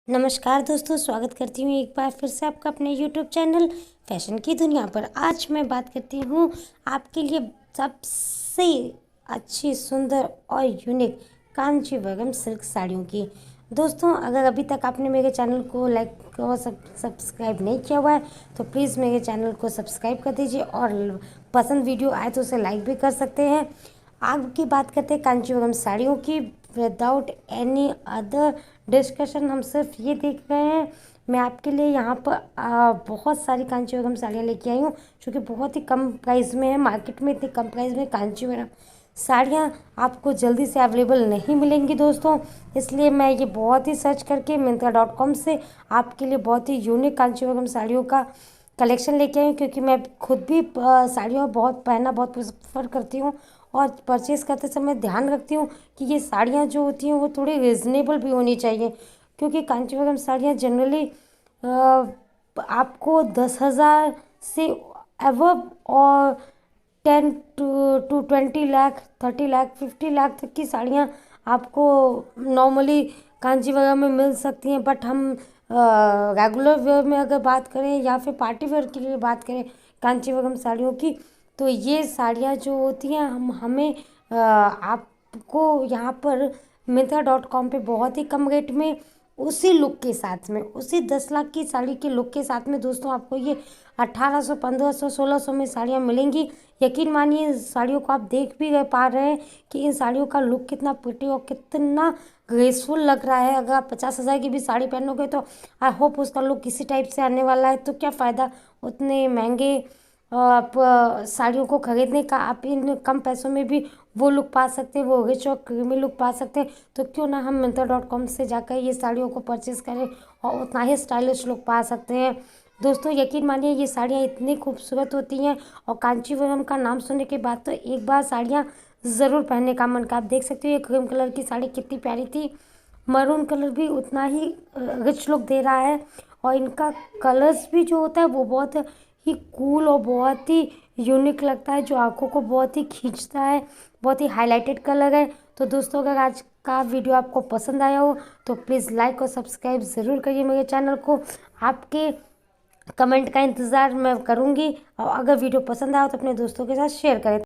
नमस्कार दोस्तों, स्वागत करती हूँ एक बार फिर से आपका अपने यूट्यूब चैनल फैशन की दुनिया पर। आज मैं बात करती हूँ आपके लिए सबसे अच्छी, सुंदर और यूनिक कांचीवरम सिल्क साड़ियों की। दोस्तों, अगर अभी तक आपने मेरे चैनल को लाइक और सब्सक्राइब नहीं किया हुआ है तो प्लीज़ मेरे चैनल को सब्सक्राइब कर दीजिए और पसंद वीडियो आए तो उसे लाइक भी कर सकते हैं। आगे की बात करते हैं कांचीवरम साड़ियों की। विदाउट एनी अदर डिस्कशन हम सिर्फ ये देख रहे हैं। मैं आपके लिए यहाँ पर बहुत सारी कांचीवरम साड़ियाँ लेके आई हूँ जो कि बहुत ही कम प्राइस में है। मार्केट में इतनी कम प्राइस में कांचीवरम साड़ियाँ आपको जल्दी से अवेलेबल नहीं मिलेंगी दोस्तों। इसलिए मैं ये बहुत ही सर्च करके myntra.com से आपके लिए बहुत ही यूनिक कांचीवरम साड़ियों का कलेक्शन लेके आई हूँ, क्योंकि मैं खुद भी साड़ियों बहुत पहनना बहुत प्रेफर करती हूँ और परचेज़ करते समय ध्यान रखती हूँ कि ये साड़ियाँ जो होती हैं वो थोड़ी रिजनेबल भी होनी चाहिए, क्योंकि कांचीवरम साड़ियाँ जनरली आपको 10,000 से अबव और 10 to 20 लाख, 30 लाख, 50 लाख तक की साड़ियाँ आपको नॉर्मली कांजीवरम में मिल सकती हैं। बट हम रेगुलर वेयर में अगर बात करें या फिर पार्टी वेयर के लिए बात करें कांजीवरम साड़ियों की, तो ये साड़ियाँ जो होती हैं हमें आपको यहाँ पर myntra.com पे बहुत ही कम रेट में उसी लुक के साथ में, उसी 10 लाख की साड़ी के लुक के साथ में दोस्तों आपको ये 1800, 1500, 1600 में साड़ियाँ मिलेंगी। यकीन मानिए, साड़ियों को आप देख भी पा रहे हैं कि इन साड़ियों का लुक कितना प्रिटी और कितना ग्रेसफुल लग रहा है। अगर आप 50,000 की भी साड़ी पहनोगे तो आई होप उसका लुक इसी टाइप से आने वाला है। तो क्या फ़ायदा उतने महंगे आप साड़ियों को खरीदने का। आप इन कम पैसों में भी वो लुक पा सकते हैं, वो रिच और क्रीमी लुक पा सकते हैं। तो क्यों ना हम myntra.com से जाकर ये साड़ियों को परचेज़ करें और उतना ही स्टाइलिश लुक पा सकते हैं। दोस्तों, यकीन मानिए, ये साड़ियाँ इतनी खूबसूरत होती हैं और कांचीवरम का नाम सुनने के बाद तो एक बार साड़ियाँ ज़रूर पहनने का मन का। आप देख सकते हो ये क्रीम कलर की साड़ी कितनी प्यारी थी। मरून कलर भी उतना ही रिच लुक दे रहा है और इनका कलर्स भी जो होता है वो बहुत ही कूल और बहुत ही यूनिक लगता है, जो आंखों को बहुत ही खींचता है। बहुत ही हाईलाइटेड कलर है। तो दोस्तों, अगर आज का वीडियो आपको पसंद आया हो तो प्लीज़ लाइक और सब्सक्राइब ज़रूर करिए मेरे चैनल को। आपके कमेंट का इंतज़ार मैं करूँगी और अगर वीडियो पसंद आया तो अपने दोस्तों के साथ शेयर करें।